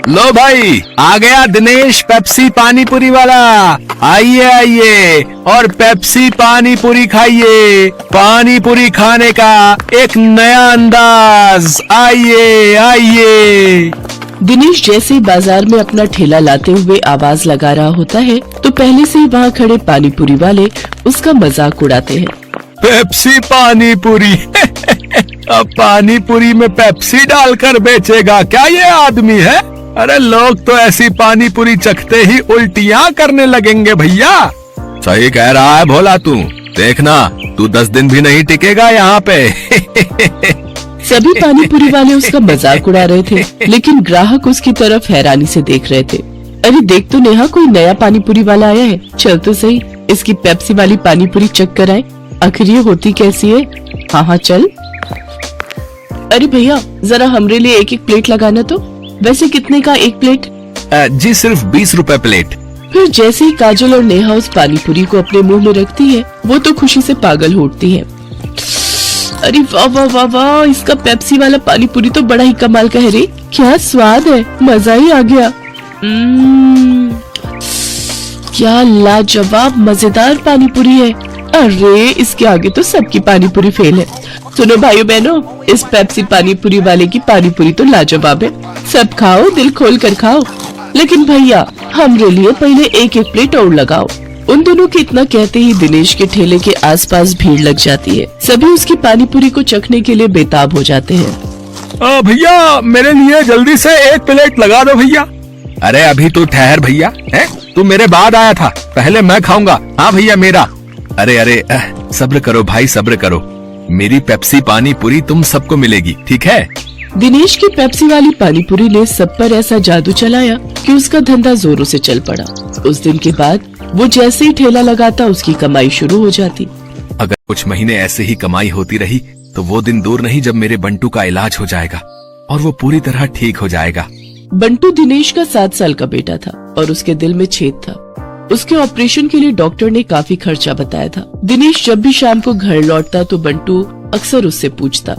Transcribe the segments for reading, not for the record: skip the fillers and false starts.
लो भाई, आ गया दिनेश पेप्सी पानी पूरी वाला। आइए आइए और पेप्सी पानी पूरी खाइए। पानी पूरी खाने का एक नया अंदाज। आइए आइए। दिनेश जैसे ही बाजार में अपना ठेला लाते हुए आवाज लगा रहा होता है तो पहले से ही वहाँ खड़े पानी पूरी वाले उसका मजाक उड़ाते हैं। पेप्सी पानी पूरी अब पानी पूरी में पेप्सी डालकर बेचेगा क्या ये आदमी है? अरे लोग तो ऐसी पानी पूरी चखते ही उल्टियाँ करने लगेंगे भैया। सही कह रहा है भोला तू। देखना तू 10 दिन भी नहीं टिकेगा यहाँ पे। सभी पानी पूरी वाले उसका मजाक उड़ा रहे थे, लेकिन ग्राहक उसकी तरफ हैरानी से देख रहे थे। अरे देख तो नेहा, कोई नया पानी पूरी वाला आया है। चल तो सही, इसकी पेप्सी वाली पानी पूरी चख कर आए, आखिर ये होती कैसी है। हाँ हाँ चल। अरे भैया जरा हमरे लिए एक एक प्लेट लगाना तो। वैसे कितने का एक प्लेट? जी सिर्फ 20 रुपए प्लेट। फिर जैसे ही काजल और नेहा उस पानी पूरी को अपने मुंह में रखती है, वो तो खुशी से पागल हो उठती है। अरे वाह वाह वाह वाह, इसका पेप्सी वाला पानी पूरी तो बड़ा ही कमाल का है रे। क्या स्वाद है, मजा ही आ गया। क्या लाजवाब मजेदार पानी पूरी है। अरे इसके आगे तो सबकी पानी पूरी फेल है। सुनो भाइयों बहनों, इस पेप्सी पानी पूरी वाले की पानी पूरी तो लाजवाब है। सब खाओ, दिल खोल कर खाओ, लेकिन भैया हमरे लिए पहले एक एक प्लेट और लगाओ। उन दोनों के इतना कहते ही दिनेश के ठेले के आसपास भीड़ लग जाती है। सभी उसकी पानी पूरी को चखने के लिए बेताब हो जाते हैं। भैया मेरे लिए जल्दी से एक प्लेट लगा दो भैया। अरे अभी तू ठहर भैया, है तू मेरे बाद आया था, पहले मैं खाऊंगा। हाँ भैया मेरा। अरे अरे सब्र करो भाई, सब्र करो। मेरी पेप्सी पानी पूरी तुम सबको मिलेगी, ठीक है? दिनेश की पेप्सी वाली पानी पूरी ने सब पर ऐसा जादू चलाया कि उसका धंधा जोरों से चल पड़ा। उस दिन के बाद वो जैसे ही ठेला लगाता उसकी कमाई शुरू हो जाती। अगर कुछ महीने ऐसे ही कमाई होती रही तो वो दिन दूर नहीं जब मेरे बंटू का इलाज हो जाएगा और वो पूरी तरह ठीक हो जाएगा। बंटू दिनेश का 7 साल का बेटा था और उसके दिल में छेद था। उसके ऑपरेशन के लिए डॉक्टर ने काफी खर्चा बताया था। दिनेश जब भी शाम को घर लौटता तो बंटू अक्सर उससे पूछता,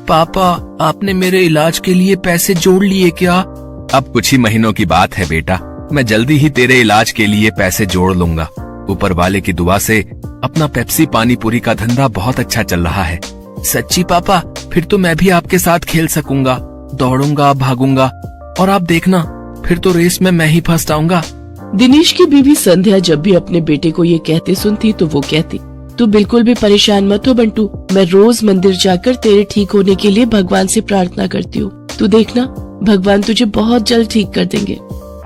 पापा आपने मेरे इलाज के लिए पैसे जोड़ लिए क्या? अब कुछ ही महीनों की बात है बेटा, मैं जल्दी ही तेरे इलाज के लिए पैसे जोड़ लूंगा। ऊपर वाले की दुआ से अपना पेप्सी पानी पूरी का धंधा बहुत अच्छा चल रहा है। सच्ची पापा? फिर तो मैं भी आपके साथ खेल सकूंगा, दौड़ूंगा, भागूंगा और आप देखना फिर तो रेस में मैं ही फर्स्ट आऊंगा। दिनेश की बीवी संध्या जब भी अपने बेटे को ये कहते सुनती तो वो कहती, तू बिल्कुल भी परेशान मत हो बंटू, मैं रोज मंदिर जाकर तेरे ठीक होने के लिए भगवान से प्रार्थना करती हूँ। तू देखना भगवान तुझे बहुत जल्द ठीक कर देंगे।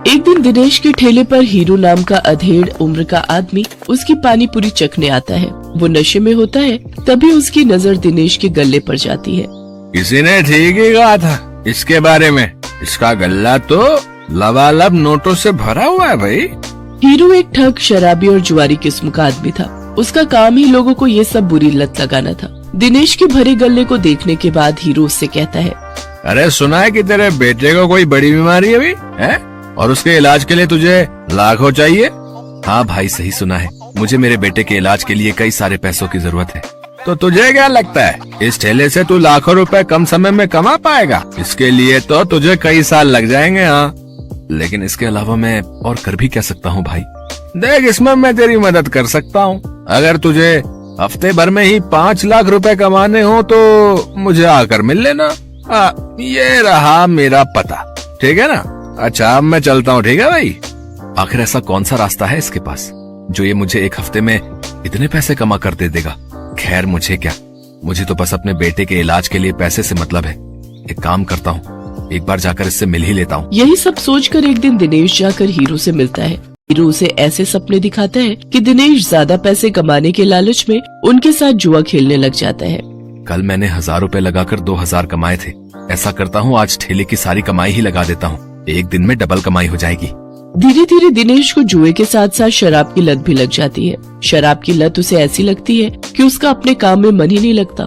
एक दिन दिनेश के ठेले पर हीरू नाम का अधेड़ उम्र का आदमी उसकी पानी पूरी चखने आता है। वो नशे में होता है, तभी उसकी नजर दिनेश के गले पर जाती है। किसी ने ठीक ही कहा था इसके बारे में, इसका गल्ला तो लबालब नोटों से भरा हुआ है भाई। हीरू एक ठग, शराबी और जुआरी किस्म का आदमी था। उसका काम ही लोगों को ये सब बुरी लत लगाना था। दिनेश के भरे गले को देखने के बाद हीरू उससे कहता है, अरे सुना है कि तेरे बेटे को कोई बड़ी बीमारी है अभी, है? और उसके इलाज के लिए तुझे लाखों चाहिए? हाँ भाई सही सुना है, मुझे मेरे बेटे के इलाज के लिए कई सारे पैसों की जरूरत है। तो तुझे क्या लगता है इस ठेले से तू लाखों रुपए कम समय में कमा पाएगा? इसके लिए तो तुझे कई साल लग जाएंगे। हाँ लेकिन इसके अलावा मैं और कर भी क्या सकता हूँ भाई? देख इसमें मैं तेरी मदद कर सकता हूँ। अगर तुझे हफ्ते भर में ही 5 लाख रुपए कमाने हो तो मुझे आकर मिल लेना। ये रहा मेरा पता, ठीक है ना? अच्छा अब मैं चलता हूँ, ठीक है भाई? आखिर ऐसा कौन सा रास्ता है इसके पास जो ये मुझे एक हफ्ते में इतने पैसे कमा कर दे देगा? खैर मुझे क्या, मुझे तो बस अपने बेटे के इलाज के लिए पैसे से मतलब है। एक काम करता हूँ, एक बार जाकर इससे मिल ही लेता हूँ। यही सब सोचकर एक दिन दिनेश जाकर हीरू से मिलता है। हीरू उसे ऐसे सपने दिखाता है कि दिनेश ज्यादा पैसे कमाने के लालच में उनके साथ जुआ खेलने लग जाता है। कल मैंने 1000 रुपए लगाकर 2000 कमाए थे। ऐसा करता हूँ आज ठेले की सारी कमाई ही लगा देता हूँ, एक दिन में डबल कमाई हो जाएगी। धीरे धीरे दिनेश को जुए के साथ साथ शराब की लत भी लग जाती है। शराब की लत उसे ऐसी लगती है कि उसका अपने काम में मन ही नहीं लगता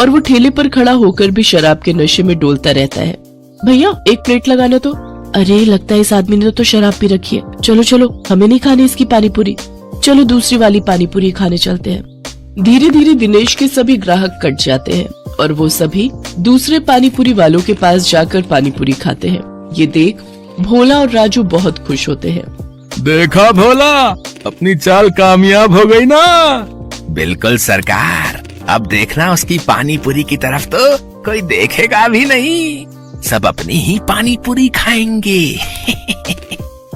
और वो ठेले पर खड़ा होकर भी शराब के नशे में डोलता रहता है। भैया एक प्लेट लगाना तो। अरे लगता है इस आदमी ने तो शराब पी रखी है। चलो चलो हमें नहीं खानी इसकी पानी पूरी, चलो दूसरी वाली पानी पूरी खाने चलते हैं। धीरे धीरे दिनेश के सभी ग्राहक कट जाते हैं और वो सभी दूसरे पानी पूरी वालों के पास जाकर पानी पूरी खाते हैं। ये देख भोला और राजू बहुत खुश होते हैं। देखा भोला, अपनी चाल कामयाब हो गई ना। बिल्कुल सरकार, अब देखना उसकी पानी पूरी की तरफ तो कोई देखेगा भी नहीं, सब अपनी ही पानी पूरी खाएंगे।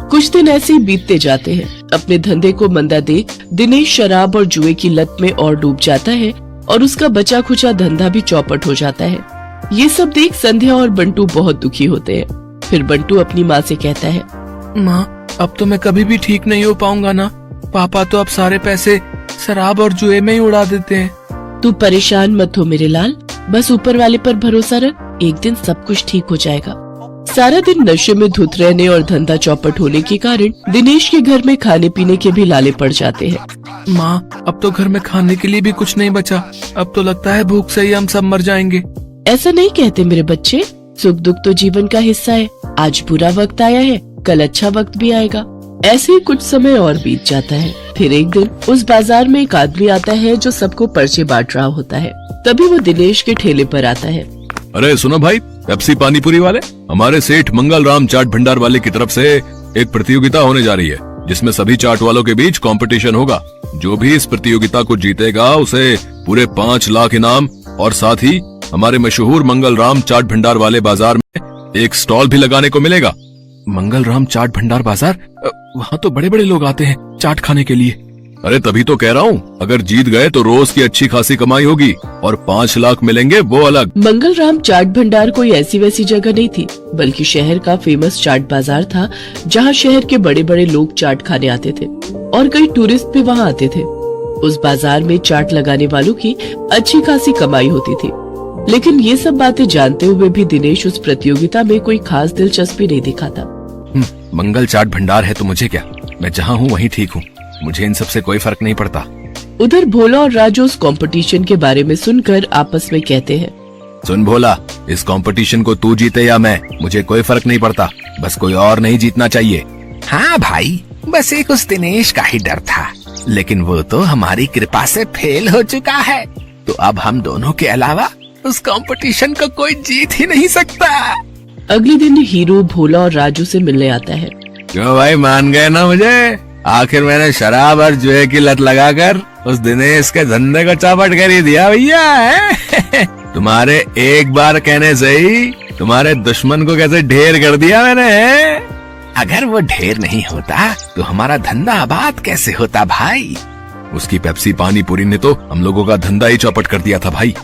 कुछ दिन ऐसे ही बीतते जाते हैं। अपने धंधे को मंदा देख दिनेश शराब और जुए की लत में और डूब जाता है और उसका बचा खुचा धंधा भी चौपट हो जाता है। ये सब देख संध्या और बंटू बहुत दुखी होते हैं। फिर बंटू अपनी माँ से कहता है, माँ, अब तो मैं कभी भी ठीक नहीं हो पाऊंगा ना। पापा तो अब सारे पैसे शराब और जुए में ही उड़ा देते हैं। तू परेशान मत हो मेरे लाल, बस ऊपर वाले पर भरोसा रख, एक दिन सब कुछ ठीक हो जाएगा। सारा दिन नशे में धुत रहने और धंधा चौपट होने के कारण दिनेश के घर में खाने पीने के भी लाले पड़ जाते हैं। माँ, अब तो घर में खाने के लिए भी कुछ नहीं बचा। अब तो लगता है भूख से ही हम सब मर जाएंगे। ऐसा नहीं कहते मेरे बच्चे, सुख दुख तो जीवन का हिस्सा है। आज बुरा वक्त आया है, कल अच्छा वक्त भी आएगा। ऐसे ही कुछ समय और बीत जाता है। फिर एक दिन उस बाजार में एक आदमी आता है जो सबको पर्चे बांट रहा होता है। तभी वो दिनेश के ठेले पर आता है। अरे सुनो भाई, पेप्सी पानीपुरी वाले, हमारे सेठ मंगल राम चाट भंडार वाले की तरफ से एक प्रतियोगिता होने जा रही है, जिसमें सभी चाट वालों के बीच कंपटीशन होगा। जो भी इस प्रतियोगिता को जीतेगा उसे पूरे 5 लाख इनाम और साथ ही हमारे मशहूर मंगल राम चाट भंडार वाले बाजार में एक स्टॉल भी लगाने को मिलेगा। मंगल राम चाट भंडार बाजार, वहाँ तो बड़े बड़े लोग आते हैं चाट खाने के लिए। अरे तभी तो कह रहा हूँ, अगर जीत गए तो रोज की अच्छी खासी कमाई होगी और 5 लाख मिलेंगे वो अलग। मंगल राम चाट भंडार कोई ऐसी वैसी जगह नहीं थी, बल्कि शहर का फेमस चाट बाजार था, जहाँ शहर के बड़े बड़े लोग चाट खाने आते थे और कई टूरिस्ट भी वहाँ आते थे। उस बाजार में चाट लगाने वालों की अच्छी खासी कमाई होती थी। लेकिन ये सब बातें जानते हुए भी दिनेश उस प्रतियोगिता में कोई खास दिलचस्पी नहीं दिखाता। मंगल चाट भंडार है तो मुझे क्या, मैं जहाँ हूँ वहीं ठीक हूँ, मुझे इन सब से कोई फर्क नहीं पड़ता। उधर भोला और राजू उस कंपटीशन के बारे में सुनकर आपस में कहते हैं, सुन भोला, इस कंपटीशन को तू जीते या मैं, मुझे कोई फर्क नहीं पड़ता, बस कोई और नहीं जीतना चाहिए। हाँ भाई, बस एक उस दिनेश का ही डर था, लेकिन वो तो हमारी कृपा से फेल हो चुका है, तो अब हम दोनों के अलावा उस कंपटीशन को कोई जीत ही नहीं सकता। अगले दिन हीरो भोला और राजू से मिलने आता है। क्यों भाई, मान गए ना मुझे? आखिर मैंने शराब और जुए की लत लगाकर उस दिनेश के धंधे को चौपट कर ही दिया भैया है। तुम्हारे एक बार कहने से ही तुम्हारे दुश्मन को कैसे ढेर कर दिया मैंने। अगर वो ढेर नहीं होता तो हमारा धंधा आबाद कैसे होता भाई। उसकी पेप्सी पानीपुरी ने तो हम लोगों का धंधा ही चौपट कर दिया था भाई।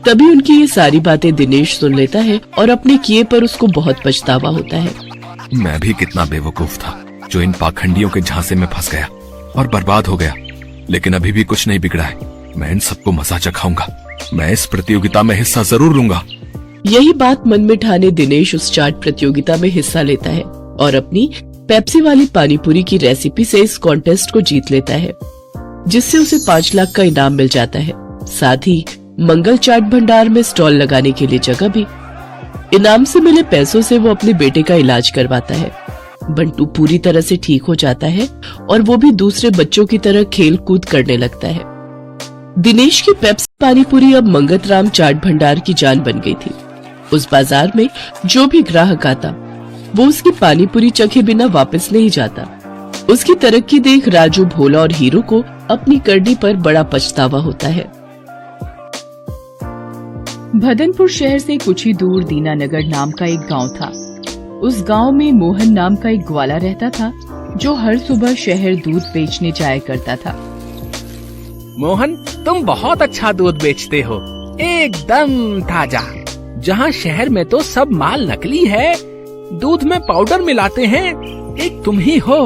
तभी उनकी ये सारी बातें दिनेश सुन लेता है और अपने किए पर उसको बहुत पछतावा होता है। मैं भी कितना बेवकूफ था जो इन पाखंडियों के झांसे में फंस गया और बर्बाद हो गया, लेकिन अभी भी कुछ नहीं बिगड़ा है। मैं इन सबको मजा चखाऊंगा, मैं इस प्रतियोगिता में हिस्सा जरूर लूंगा। यही बात मन में ठाने दिनेश उस चाट प्रतियोगिता में हिस्सा लेता है और अपनी पेप्सी वाली पानीपुरी की रेसिपी से इस कॉन्टेस्ट को जीत लेता है, जिससे उसे 5 लाख का इनाम मिल जाता है। साथ ही मंगल चाट भंडार में स्टॉल लगाने के लिए जगह भी। इनाम से मिले पैसों से वो अपने बेटे का इलाज करवाता है। बंटू पूरी तरह से ठीक हो जाता है और वो भी दूसरे बच्चों की तरह खेल कूद करने लगता है। दिनेश की पेप्सी पानीपुरी अब मंगल राम चाट भंडार की जान बन गई थी। उस बाजार में जो भी ग्राहक आता वो उसकी पानीपुरी चखे बिना वापस नहीं जाता। उसकी तरक्की देख राजू, भोला और हीरो को अपनी करनी पर बड़ा पछतावा होता है। भदनपुर शहर से कुछ ही दूर दीनानगर नाम का एक गांव था। उस गांव में मोहन नाम का एक ग्वाला रहता था, जो हर सुबह शहर दूध बेचने जाया करता था। मोहन, तुम बहुत अच्छा दूध बेचते हो, एकदम ताजा। जहाँ शहर में तो सब माल नकली है, दूध में पाउडर मिलाते हैं, एक तुम ही हो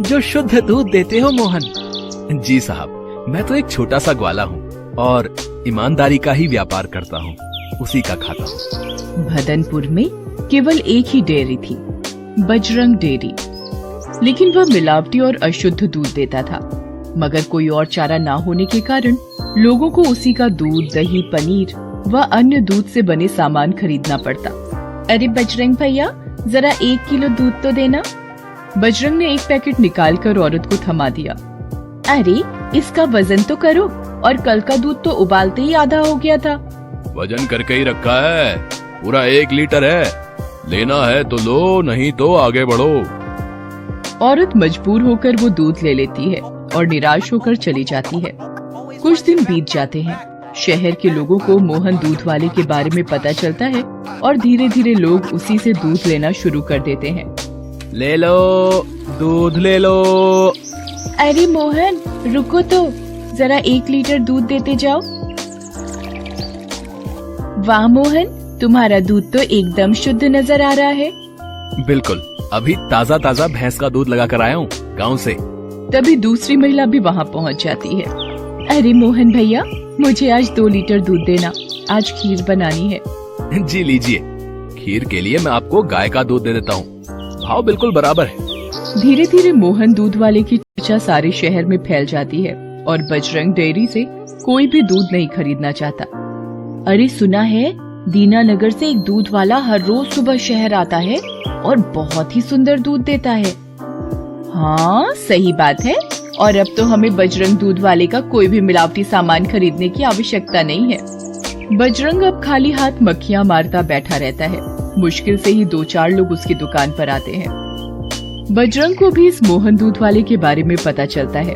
जो शुद्ध दूध देते हो मोहन। जी साहब, मैं तो एक छोटा सा ग्वाला हूँ और ईमानदारी का ही व्यापार करता हूँ, उसी का खाता हूँ। भदनपुर में केवल एक ही डेयरी थी, बजरंग डेयरी, लेकिन वह मिलावटी और अशुद्ध दूध देता था। मगर कोई और चारा ना होने के कारण लोगों को उसी का दूध, दही, पनीर व अन्य दूध से बने सामान खरीदना पड़ता। अरे बजरंग भैया, जरा 1 किलो दूध तो देना। बजरंग ने एक पैकेट निकालकर औरत को थमा दिया। अरे इसका वजन तो करो, और कल का दूध तो उबालते ही आधा हो गया था। वजन करके ही रखा है, पूरा 1 लीटर है। लेना है तो लो, नहीं तो आगे बढ़ो। औरत मजबूर होकर वो दूध ले लेती है और निराश होकर चली जाती है। कुछ दिन बीत जाते हैं। शहर के लोगों को मोहन दूध वाले के बारे में पता चलता है और धीरे धीरे लोग उसी से दूध लेना शुरू कर देते हैं। ले लो, दूध ले लो। अरे मोहन, रुको तो, जरा 1 लीटर दूध देते जाओ। वाह मोहन, तुम्हारा दूध तो एकदम शुद्ध नजर आ रहा है। बिल्कुल, अभी ताजा ताजा भैंस का दूध लगा कर आया हूँ गाँव से। तभी दूसरी महिला भी वहाँ पहुँच जाती है। अरे मोहन भैया, मुझे आज 2 लीटर दूध देना, आज खीर बनानी है। जी लीजिए, खीर के लिए मैं आपको गाय का दूध दे देता हूँ, भाव बिल्कुल बराबर है। धीरे धीरे मोहन दूध वाले की चर्चा सारे शहर में फैल जाती है और बजरंग डेयरी से कोई भी दूध नहीं खरीदना चाहता। अरे सुना है, दीनानगर से एक दूध वाला हर रोज सुबह शहर आता है और बहुत ही सुंदर दूध देता है। हाँ सही बात है, और अब तो हमें बजरंग दूध वाले का कोई भी मिलावटी सामान खरीदने की आवश्यकता नहीं है। बजरंग अब खाली हाथ मक्खियाँ मारता बैठा रहता है। मुश्किल से ही 2-4 लोग उसकी दुकान पर आते हैं। बजरंग को भी इस मोहन दूध वाले के बारे में पता चलता है।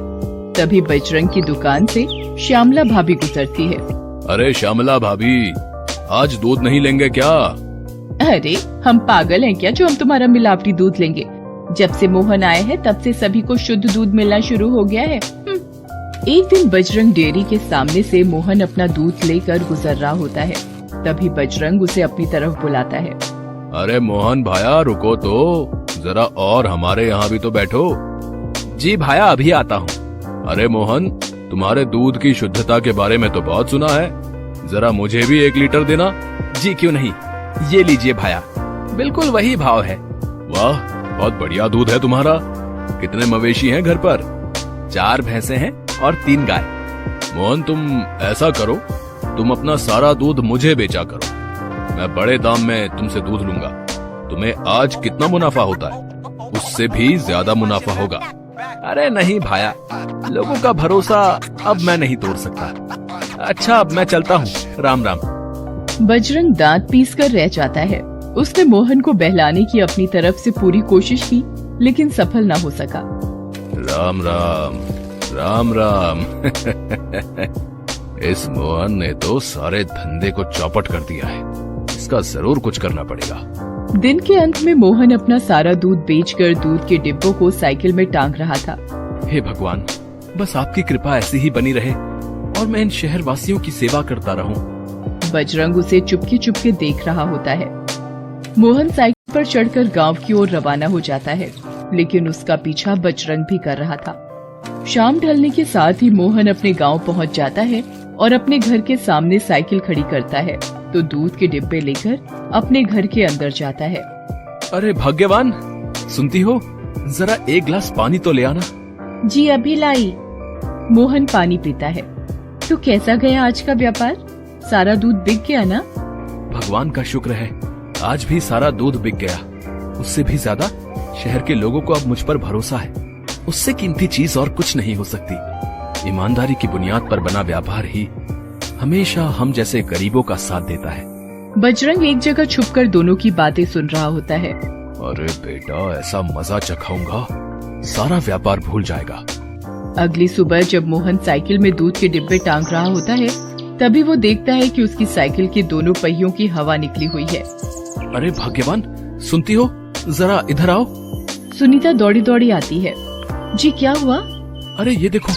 तभी बजरंग की दुकान से श्यामला भाभी गुजरती है। अरे श्यामला भाभी, आज दूध नहीं लेंगे क्या? अरे हम पागल हैं क्या जो हम तुम्हारा मिलावटी दूध लेंगे? जब से मोहन आए हैं तब से सभी को शुद्ध दूध मिलना शुरू हो गया है। एक दिन बजरंग डेयरी के सामने से मोहन अपना दूध लेकर गुजर रहा होता है। तभी बजरंग उसे अपनी तरफ बुलाता है। अरे मोहन भाया, रुको तो, जरा और हमारे यहाँ भी तो बैठो। जी भाया, अभी आता हूँ। अरे मोहन, तुम्हारे दूध की शुद्धता के बारे में तो बहुत सुना है, जरा मुझे भी 1 लीटर देना। जी क्यों नहीं, ये लीजिए भाया, बिल्कुल वही भाव है। वाह, बहुत बढ़िया दूध है तुम्हारा। कितने मवेशी हैं घर पर? 4 भैंसे हैं और 3 गाय। मोहन, तुम ऐसा करो, तुम अपना सारा दूध मुझे बेचा करो, मैं बड़े दाम में तुमसे दूध लूंगा। तुम्हें आज कितना मुनाफा होता है, उससे भी ज्यादा मुनाफा होगा। अरे नहीं भाया, लोगों का भरोसा अब मैं नहीं तोड़ सकता। अच्छा, अब मैं चलता हूँ, राम राम। बजरंग दांत पीसकर रह जाता है। उसने मोहन को बहलाने की अपनी तरफ से पूरी कोशिश की, लेकिन सफल न हो सका। राम राम, राम राम। इस मोहन ने तो सारे धंधे को चौपट कर दिया है, इसका जरूर कुछ करना पड़ेगा। दिन के अंत में मोहन अपना सारा दूध बेचकर दूध के डिब्बों को साइकिल में टांग रहा था। हे भगवान, बस आपकी कृपा ऐसी ही बनी रहे और मैं इन शहर वासियों की सेवा करता रहूं। बजरंग उसे चुपके चुपके देख रहा होता है। मोहन साइकिल पर चढ़कर गांव की ओर रवाना हो जाता है, लेकिन उसका पीछा बजरंग भी कर रहा था। शाम ढलने के साथ ही मोहन अपने गांव पहुंच जाता है और अपने घर के सामने साइकिल खड़ी करता है तो दूध के डिब्बे लेकर अपने घर के अंदर जाता है। अरे भाग्यवान, सुनती हो, जरा 1 गिलास पानी तो ले आना। जी अभी लाई। मोहन पानी पीता है। तो कैसा गया आज का व्यापार? सारा दूध बिक गया ना? भगवान का शुक्र है, आज भी सारा दूध बिक गया। उससे भी ज्यादा शहर के लोगों को अब मुझ पर भरोसा है। उससे कीमती चीज और कुछ नहीं हो सकती। ईमानदारी की बुनियाद पर बना व्यापार ही हमेशा हम जैसे गरीबों का साथ देता है। बजरंग एक जगह छुपकर दोनों की बातें सुन रहा होता है। अरे बेटा, ऐसा मजा चखाऊंगा, सारा व्यापार भूल जाएगा। अगली सुबह जब मोहन साइकिल में दूध के डिब्बे टांग रहा होता है, तभी वो देखता है कि उसकी साइकिल के दोनों पहियों की हवा निकली हुई है। अरे भाग्यवान, सुनती हो, जरा इधर आओ। सुनीता दौड़ी दौड़ी आती है। जी क्या हुआ? अरे ये देखो,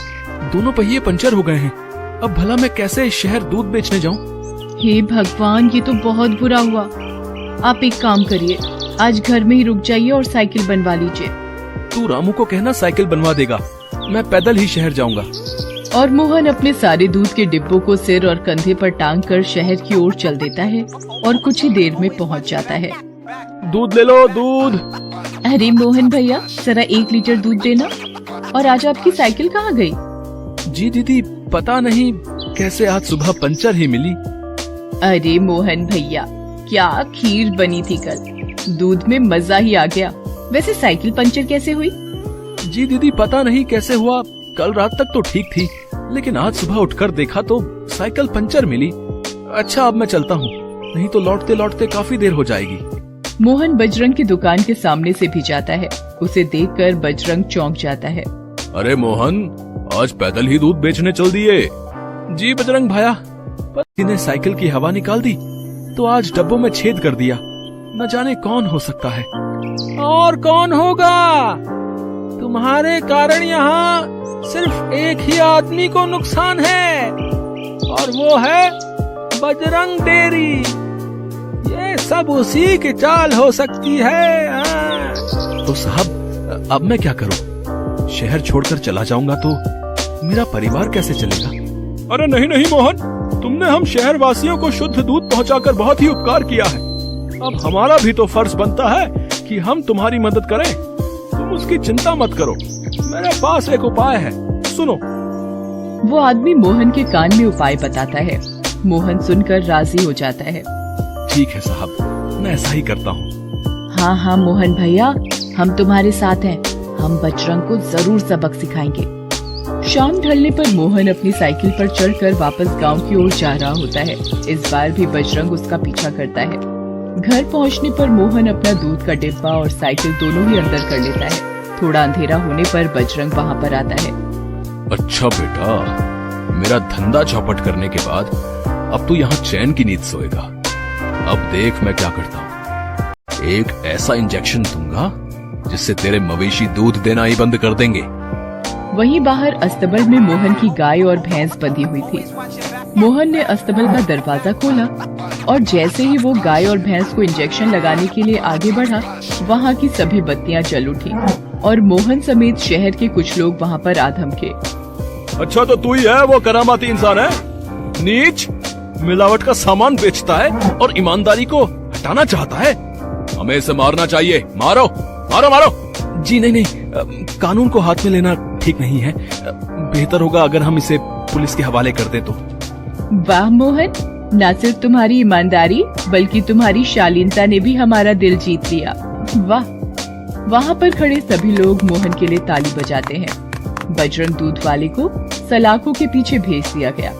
दोनों पहिए पंचर हो गए हैं। अब भला मैं कैसे शहर दूध बेचने जाऊं? हे भगवान, ये तो बहुत बुरा हुआ। आप एक काम करिए, आज घर में ही रुक जाइए और साइकिल बनवा लीजिए। तू रामू को कहना साइकिल बनवा देगा, मैं पैदल ही शहर जाऊंगा। और मोहन अपने सारे दूध के डिब्बों को सिर और कंधे पर टांग कर शहर की ओर चल देता है और कुछ ही देर में पहुंच जाता है। दूध ले लो, दूध। अरे मोहन भैया, जरा 1 लीटर दूध देना। और आज आपकी साइकिल कहाँ गई? जी दीदी, पता नहीं कैसे आज सुबह पंचर ही मिली। अरे मोहन भैया, क्या खीर बनी थी कल, दूध में मजा ही आ गया। वैसे साइकिल पंचर कैसे हुई? जी दीदी, पता नहीं कैसे हुआ, कल रात तक तो ठीक थी, लेकिन आज सुबह उठकर देखा तो साइकिल पंचर मिली। अच्छा, अब मैं चलता हूँ, नहीं तो लौटते लौटते काफी देर हो जाएगी। मोहन बजरंग की दुकान के सामने से भी जाता है। उसे देखकर बजरंग चौंक जाता है। अरे मोहन, आज पैदल ही दूध बेचने चल दिए? जी बजरंग भाया, पति ने साइकिल की हवा निकाल दी तो आज डब्बों में छेद कर दिया। न जाने कौन हो सकता है। और कौन होगा? तुम्हारे कारण यहाँ सिर्फ एक ही आदमी को नुकसान है और वो है बजरंग डेयरी। ये सब उसी की चाल हो सकती है। तो साहब, अब मैं क्या करूं? शहर छोड़कर चला जाऊंगा तो मेरा परिवार कैसे चलेगा? अरे नहीं नहीं मोहन, तुमने हम शहर वासियों को शुद्ध दूध पहुंचाकर बहुत ही उपकार किया है। अब हमारा भी तो फर्ज बनता है कि हम तुम्हारी मदद करें। तुम उसकी चिंता मत करो, मेरे पास एक उपाय है, सुनो। वो आदमी मोहन के कान में उपाय बताता है। मोहन सुनकर राजी हो जाता है। ठीक है साहब, मैं ऐसा ही करता हूँ। हाँ हाँ मोहन भैया, हम तुम्हारे साथ हैं। हम बजरंग को जरूर सबक सिखाएंगे। शाम ढलने पर मोहन अपनी साइकिल पर चढ़कर वापस गांव की ओर जा रहा होता है। इस बार भी बजरंग उसका पीछा करता है। घर पहुंचने पर मोहन अपना दूध का डिब्बा और साइकिल दोनों ही अंदर कर लेता है। थोड़ा अंधेरा होने पर बजरंग वहां पर आता है। अच्छा बेटा, मेरा धंधा चौपट करने के बाद अब तू यहाँ चैन की नींद सोएगा। अब देख मैं क्या करता हूँ। एक ऐसा इंजेक्शन दूंगा जिससे तेरे मवेशी दूध देना ही बंद कर देंगे। वहीं बाहर अस्तबल में मोहन की गाय और भैंस बंधी हुई थी। मोहन ने अस्तबल का दरवाजा खोला और जैसे ही वो गाय और भैंस को इंजेक्शन लगाने के लिए आगे बढ़ा, वहाँ की सभी बत्तियां जल उठी और मोहन समेत शहर के कुछ लोग वहाँ पर आ धमके। अच्छा, तो तू ही है वो करामाती इंसान है? नीच, मिलावट का सामान बेचता है और ईमानदारी को हटाना चाहता है। हमें इसे मारना चाहिए। मारो मारो मारो। जी नहीं नहीं, कानून को हाथ में लेना ठीक नहीं है। बेहतर होगा अगर हम इसे पुलिस के हवाले कर दें तो। वाह मोहन, न सिर्फ तुम्हारी ईमानदारी बल्कि तुम्हारी शालीनता ने भी हमारा दिल जीत लिया। वाह। वहाँ पर खड़े सभी लोग मोहन के लिए ताली बजाते हैं। बजरंग दूध वाले को सलाखों के पीछे भेज दिया गया।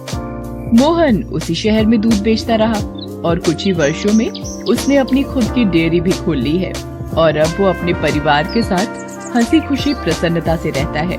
मोहन उसी शहर में दूध बेचता रहा और कुछ ही वर्षों में उसने अपनी खुद की डेयरी भी खोल ली है और अब वो अपने परिवार के साथ हंसी खुशी प्रसन्नता से रहता है।